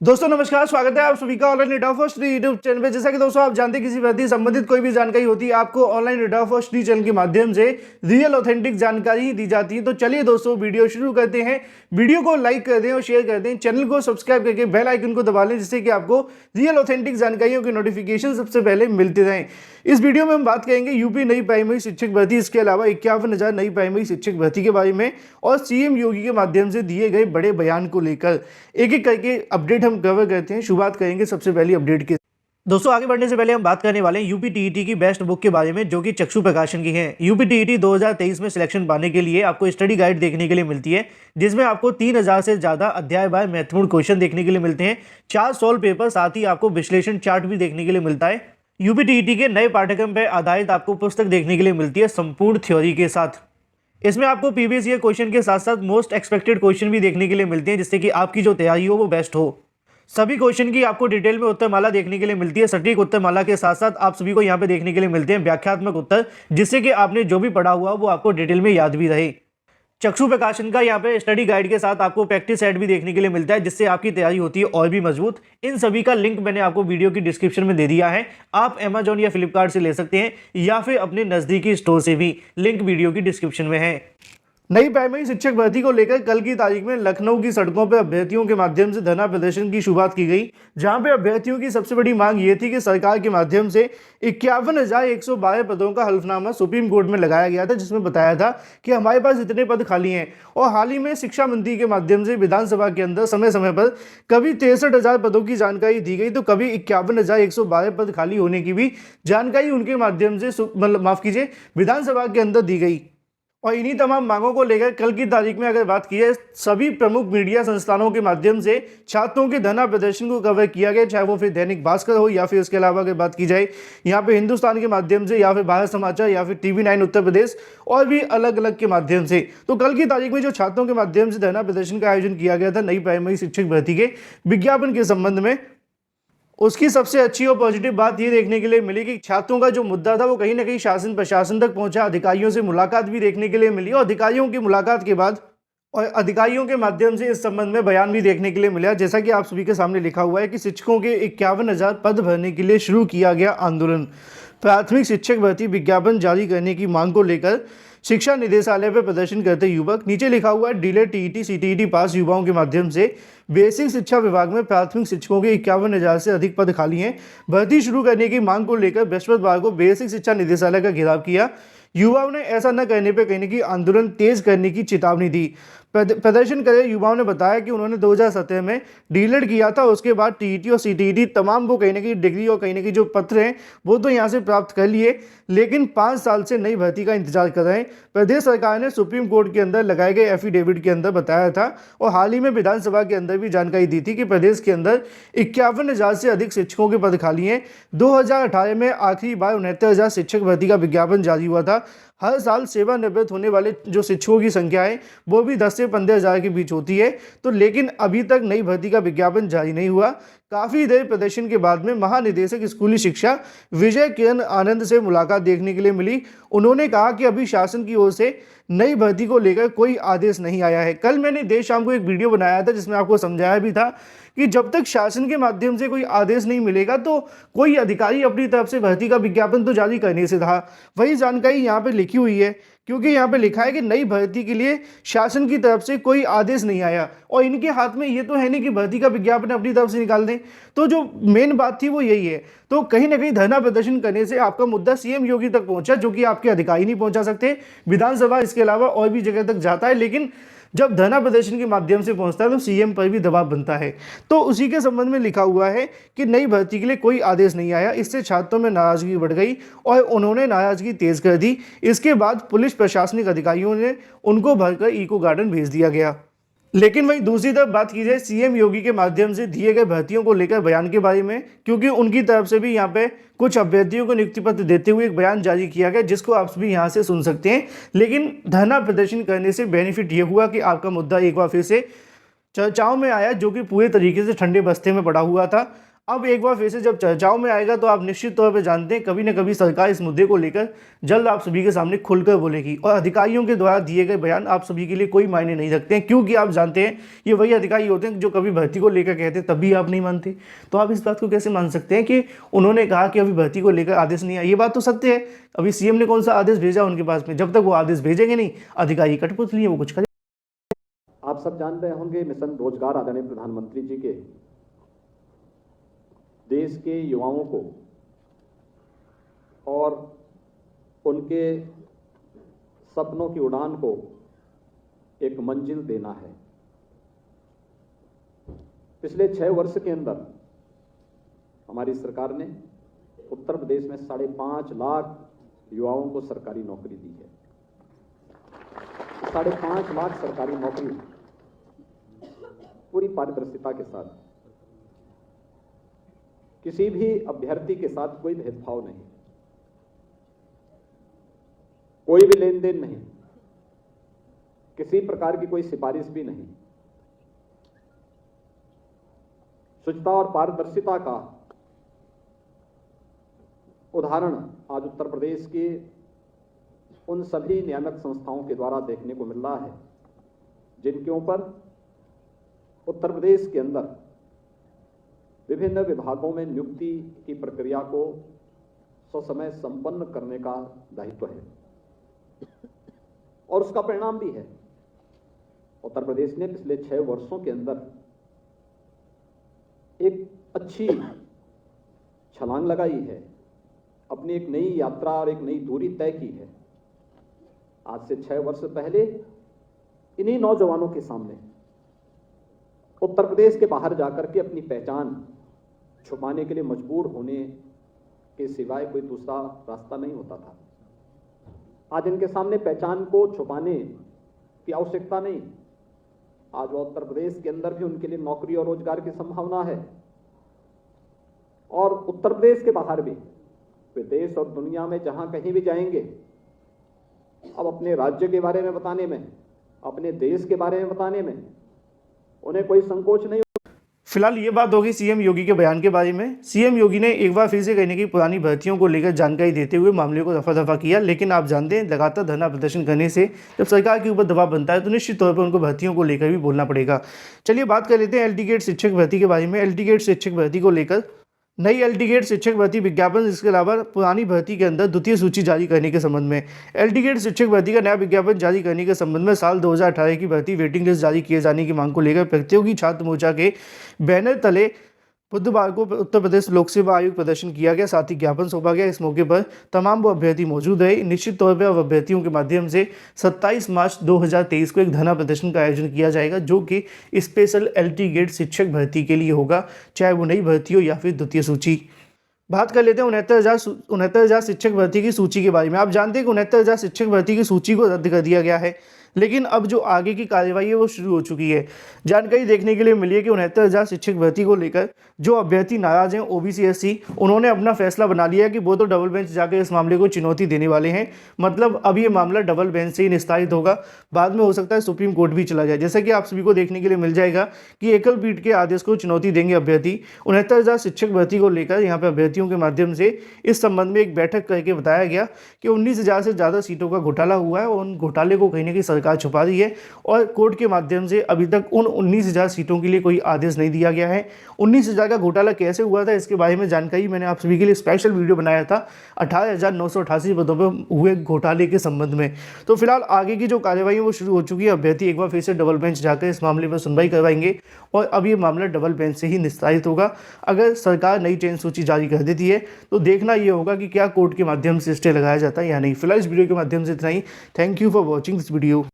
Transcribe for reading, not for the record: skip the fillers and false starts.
दोस्तों नमस्कार, स्वागत है आप सभी का online rate of first YouTube channel पे। जैसा कि दोस्तों आप जानते हैं, किसी व्यक्ति संबंधित कोई भी जानकारी होती है आपको online rate of first channel के माध्यम से रियल ऑथेंटिक जानकारी ही दी जाती है। तो चलिए दोस्तों वीडियो शुरू करते हैं। वीडियो को लाइक कर दें और शेयर कर दें, चैनल को सब्सक्राइब करके बेल आइकन को दबा लें, जिससे कि आपको रियल ऑथेंटिक जानकारियों की नोटिफिकेशन सबसे पहले मिलते रहें। इस वीडियो में हम बात करेंगे यूपी नई प्राइमरी शिक्षक भर्ती, इसके अलावा 51,000 नई प्राइमरी शिक्षक भर्ती के बारे में और सीएम योगी के माध्यम से दिए गए बड़े बयान को लेकर एक एक करके अपडेट हम कवर करते हैं। शुरुआत करेंगे सबसे पहली अपडेट के। दोस्तों आगे बढ़ने से पहले हम बात करने वाले हैं यूपी टीईटी की बेस्ट बुक के बारे में, जो कि चक्षु प्रकाशन की है। यूपी टीईटी 2023 में सिलेक्शन पाने के लिए आपको स्टडी गाइड देखने के लिए मिलती है, जिसमें आपको 3000 से ज़्यादा अध्याय बाय महत्वपूर्ण क्वेश्चन देखने के लिए मिलते हैं, 4 सॉल्व पेपर, साथ ही आपको विश्लेषण चार्ट भी देखने के लिए मिलता है। यूपी टीईटी के नए पाठ्यक्रम पर आधारित आपको पुस्तक देखने के लिए मिलती है संपूर्ण थ्योरी के साथ। इसमें आपको प्रीवियस ईयर क्वेश्चन के साथ साथ मोस्ट एक्सपेक्टेड क्वेश्चन भी देखने के लिए मिलते हैं, जिससे कि आपकी जो तैयारी हो वो बेस्ट हो। सभी क्वेश्चन की आपको डिटेल में उत्तरमाला देखने के लिए मिलती है। सटीक उत्तरमाला के साथ साथ आप सभी को यहाँ पे देखने के लिए मिलते हैं व्याख्यात्मक उत्तर, जिससे कि आपने जो भी पढ़ा हुआ वो आपको डिटेल में याद भी रहे। चक्षु प्रकाशन का यहाँ पे स्टडी गाइड के साथ आपको प्रैक्टिस सेट भी देखने के लिए मिलता है, जिससे आपकी तैयारी होती है और भी मजबूत। इन सभी का लिंक मैंने आपको वीडियो की डिस्क्रिप्शन में दे दिया है। आप अमेजॉन या फ्लिपकार्ट से ले सकते हैं या फिर अपने नजदीकी स्टोर से भी, लिंक वीडियो की डिस्क्रिप्शन में है। नई प्राइमरी शिक्षक भर्ती को लेकर कल की तारीख में लखनऊ की सड़कों पर अभ्यर्थियों के माध्यम से धरना प्रदर्शन की शुरुआत की गई, जहां पे अभ्यर्थियों की सबसे बड़ी मांग ये थी कि सरकार के माध्यम से 51,112 पदों का हल्फनामा सुप्रीम कोर्ट में लगाया गया था, जिसमें बताया था कि हमारे पास इतने पद खाली हैं। और हाल ही में शिक्षा मंत्री के माध्यम से विधानसभा के अंदर समय समय पर कभी 63,000 पदों की जानकारी दी गई, तो कभी 51,112 पद खाली होने की भी जानकारी उनके माध्यम से विधानसभा के अंदर दी गई। और इन्हीं तमाम मांगों को लेकर कल की तारीख में अगर बात की जाए, सभी प्रमुख मीडिया संस्थानों के माध्यम से छात्रों के धरना प्रदर्शन को कवर किया गया, चाहे वो फिर दैनिक भास्कर हो या फिर इसके अलावा अगर बात की जाए यहाँ पे हिंदुस्तान के माध्यम से या फिर भारत समाचार या फिर TV9 उत्तर प्रदेश और भी अलग अलग के माध्यम से। तो कल की तारीख में जो छात्रों के माध्यम से धरना प्रदर्शन का आयोजन किया गया था नई प्राइमरी शिक्षक भर्ती के विज्ञापन के संबंध में, उसकी सबसे अच्छी और पॉजिटिव बात ये देखने के लिए मिली कि छात्रों का जो मुद्दा था वो कहीं ना कहीं शासन प्रशासन तक पहुंचा। अधिकारियों से मुलाकात भी देखने के लिए मिली और अधिकारियों की मुलाकात के बाद और अधिकारियों के माध्यम से इस संबंध में बयान भी देखने के लिए मिला। जैसा कि आप सभी के सामने लिखा हुआ है कि शिक्षकों के 51,000 पद भरने के लिए शुरू किया गया आंदोलन। प्राथमिक शिक्षक भर्ती विज्ञापन जारी करने की मांग को लेकर शिक्षा निदेशालय पर प्रदर्शन करते युवक। नीचे लिखा हुआ है डीलेट टीईटी सीटीईटी पास युवाओं के माध्यम से बेसिक शिक्षा विभाग में प्राथमिक शिक्षकों के 51,000 से अधिक पद खाली हैं। भर्ती शुरू करने की मांग को लेकर बृहस्पतिवार को बेसिक शिक्षा निदेशालय का घेराव किया। युवाओं ने ऐसा न करने पर कहीं की आंदोलन तेज करने की चेतावनी दी। प्रदर्शन करे युवाओं ने बताया कि उन्होंने 2017 में डीलेट किया था, उसके बाद टीईटी और सीटीईटी तमाम वो कहीं ना कहीं डिग्री और कहीं ना कहीं जो पत्र हैं वो तो यहाँ से प्राप्त कर लिए, लेकिन 5 साल से नई भर्ती का इंतजार कर रहे हैं। प्रदेश सरकार ने सुप्रीम कोर्ट के अंदर लगाए गए एफिडेविट के अंदर बताया था और हाल ही में विधानसभा के अंदर भी जानकारी दी थी कि प्रदेश के अंदर 51,000 से अधिक शिक्षकों के पद खाली हैं। 2018 में आखिरी बार 69,000 शिक्षक भर्ती का विज्ञापन जारी हुआ था। हर साल सेवानिवृत्त होने वाले जो शिक्षकों की संख्या है वो भी 10 से 15,000 के बीच होती है। तो लेकिन अभी तक नई भर्ती का विज्ञापन जारी नहीं हुआ। काफ़ी देर प्रदर्शन के बाद में महानिदेशक स्कूली शिक्षा विजय किरण आनंद से मुलाकात देखने के लिए मिली। उन्होंने कहा कि अभी शासन की ओर से नई भर्ती को लेकर कोई आदेश नहीं आया है। कल मैंने देर शाम को एक वीडियो बनाया था जिसमें आपको समझाया भी था कि जब तक शासन के माध्यम से कोई आदेश नहीं मिलेगा तो कोई अधिकारी अपनी तरफ से भर्ती का विज्ञापन तो जारी करने से था। वही जानकारी यहाँ पे लिखी हुई है, क्योंकि यहाँ पे लिखा है कि नई भर्ती के लिए शासन की तरफ से कोई आदेश नहीं आया और इनके हाथ में ये तो है नहीं कि भर्ती का विज्ञापन अपनी तरफ से निकाल दें। तो जो मेन बात थी वो यही है। तो कहीं ना कहीं धरना प्रदर्शन करने से आपका मुद्दा सीएम योगी तक पहुंचा, जो कि आपके अधिकारी नहीं पहुंचा सकते। विधानसभा इसके अलावा और भी जगह तक जाता है, लेकिन जब धरना प्रदर्शन के माध्यम से पहुंचता है तो सीएम पर भी दबाव बनता है। तो उसी के संबंध में लिखा हुआ है कि नई भर्ती के लिए कोई आदेश नहीं आया। इससे छात्रों में नाराजगी बढ़ गई और उन्होंने नाराजगी तेज कर दी। इसके बाद पुलिस प्रशासनिक अधिकारियों ने उनको भरकर इको गार्डन भेज दिया गया। लेकिन वहीं दूसरी तरफ बात की जाए सीएम योगी के माध्यम से दिए गए भर्तियों को लेकर बयान के बारे में, क्योंकि उनकी तरफ से भी यहाँ पे कुछ अभ्यर्थियों को नियुक्ति पत्र देते हुए एक बयान जारी किया गया, जिसको आप भी यहाँ से सुन सकते हैं। लेकिन धरना प्रदर्शन करने से बेनिफिट ये हुआ कि आपका मुद्दा एक बार फिर से चर्चाओं में आया, जो कि पूरे तरीके से ठंडे बस्ते में पड़ा हुआ था। अब एक बार फिर से जब चर्चाओं में आएगा तो आप निश्चित तौर पर जानते हैं कभी न कभी सरकार इस मुद्दे को लेकर जल्द आप सभी के सामने खुलकर बोलेगी और अधिकारियों के द्वारा दिए गए बयान आप सभी के लिए कोई मायने नहीं रखते हैं, क्योंकि आप जानते हैं ये वही अधिकारी होते हैं जो कभी भर्ती को लेकर कहते हैं तब भी आप नहीं मानते। तो आप इस बात को कैसे मान सकते हैं कि उन्होंने कहा कि अभी भर्ती को लेकर आदेश नहीं आया? ये बात तो सत्य है। अभी सीएम ने कौन सा आदेश भेजा उनके पास में? जब तक वो आदेश भेजेंगे नहीं, अधिकारी कठपुतली है, वो कुछ करें। आप सब जानते होंगे मिशन रोजगार आदरणीय प्रधानमंत्री जी के देश के युवाओं को और उनके सपनों की उड़ान को एक मंजिल देना है। पिछले 6 वर्ष के अंदर हमारी सरकार ने उत्तर प्रदेश में 5.5 लाख युवाओं को सरकारी नौकरी दी है। 5.5 लाख सरकारी नौकरी पूरी पारदर्शिता के साथ, किसी भी अभ्यर्थी के साथ कोई भेदभाव नहीं, कोई भी लेन देन नहीं, किसी प्रकार की कोई सिफारिश भी नहीं। शुचिता और पारदर्शिता का उदाहरण आज उत्तर प्रदेश के उन सभी नियामक संस्थाओं के द्वारा देखने को मिल रहा है जिनके ऊपर उत्तर प्रदेश के अंदर विभिन्न विभागों में नियुक्ति की प्रक्रिया को ससमय संपन्न करने का दायित्व है और उसका परिणाम भी है। उत्तर प्रदेश ने पिछले 6 वर्षों के अंदर एक अच्छी छलांग लगाई है, अपनी एक नई यात्रा और एक नई दूरी तय की है। आज से 6 वर्ष पहले इन्हीं नौजवानों के सामने उत्तर प्रदेश के बाहर जाकर के अपनी पहचान छुपाने के लिए मजबूर होने के सिवाय कोई दूसरा रास्ता नहीं होता था। आज इनके सामने पहचान को छुपाने की आवश्यकता नहीं। आज वो उत्तर प्रदेश के अंदर भी उनके लिए नौकरी और रोजगार की संभावना है और उत्तर प्रदेश के बाहर भी वे देश और दुनिया में जहां कहीं भी जाएंगे, अब अपने राज्य के बारे में बताने में, अपने देश के बारे में बताने में उन्हें कोई संकोच नहीं। फिलहाल ये बात होगी सीएम योगी के बयान के बारे में। सीएम योगी ने एक बार फिर से कहने की पुरानी भर्तियों को लेकर जानकारी देते हुए मामले को रफा दफा किया, लेकिन आप जानते हैं लगातार धरना प्रदर्शन करने से जब सरकार के ऊपर दबाव बनता है तो निश्चित तौर पर उनको भर्तियों को लेकर भी बोलना पड़ेगा। चलिए बात कर लेते हैं एल टी गेट शिक्षक भर्ती के बारे में। एल टी गेट शिक्षक भर्ती को लेकर नई एल टी गेट शिक्षक भर्ती विज्ञापन, इसके अलावा पुरानी भर्ती के अंदर द्वितीय सूची जारी करने के संबंध में एल टी गेट शिक्षक भर्ती का नया विज्ञापन जारी करने के संबंध में साल 2018 की भर्ती वेटिंग लिस्ट जारी किए जाने की मांग को लेकर प्रतियोगी छात्र मोर्चा के बैनर तले बुधवार को उत्तर प्रदेश लोक सेवा आयोग प्रदर्शन किया गया, साथ ही ज्ञापन सौंपा गया। इस मौके पर तमाम वो अभ्यर्थी मौजूद रहे। निश्चित तौर पर अब अभ्यर्थियों के माध्यम से 27 मार्च 2023 को एक धरना प्रदर्शन का आयोजन किया जाएगा, जो कि स्पेशल एल टी गेट शिक्षक भर्ती के लिए होगा, चाहे वो नई भर्ती हो या फिर द्वितीय सूची। बात कर लेते हैं 69,000 शिक्षक भर्ती की सूची के बारे में। आप जानते हैं कि 69,000 शिक्षक भर्ती की सूची को रद्द कर दिया गया है, लेकिन अब जो आगे की कार्रवाई है वो शुरू हो चुकी है। जानकारी देखने के लिए मिली है कि 69,000 शिक्षक भर्ती को लेकर जो अभ्यर्थी नाराज हैं ओबीसी एससी, उन्होंने अपना फैसला बना लिया कि वो तो डबल बेंच जाकर इस मामले को चुनौती देने वाले हैं। मतलब अब ये मामला डबल बेंच से ही निस्तारित होगा, बाद में हो सकता है सुप्रीम कोर्ट भी चला जाए। जैसे कि आप सभी को देखने के लिए मिल जाएगा कि एकल पीठ के आदेश को चुनौती देंगे अभ्यर्थी। 69,000 शिक्षक भर्ती को लेकर यहाँ पर अभ्यर्थियों के माध्यम से इस संबंध में एक बैठक करके बताया गया कि 19,000 से ज़्यादा सीटों का घोटाला हुआ है और उन घोटाले को कहीं ना कहीं सरकार छुपा रही है और कोर्ट के माध्यम से अभी तक उन 19,000 सीटों के लिए कोई आदेश नहीं दिया गया है। 19,000 का घोटाला कैसे हुआ था इसके बारे में जानकारी मैंने आप सभी के लिए स्पेशल वीडियो बनाया था 18,988 पदों पर हुए घोटाले के संबंध में। तो फिलहाल आगे की जो कार्रवाई है वो शुरू हो चुकी है। अभ्यर्थी एक बार फिर से डबल बेंच जाकर इस मामले पर सुनवाई करवाएंगे और अब ये मामला डबल बेंच से ही निस्तारित होगा। अगर सरकार नई चयन सूची जारी कर देती है तो देखना ये होगा कि क्या कोर्ट के माध्यम से स्टे लगाया जाता है या नहीं। फिलहाल इस वीडियो के माध्यम से इतना ही। Thank you for watching this video.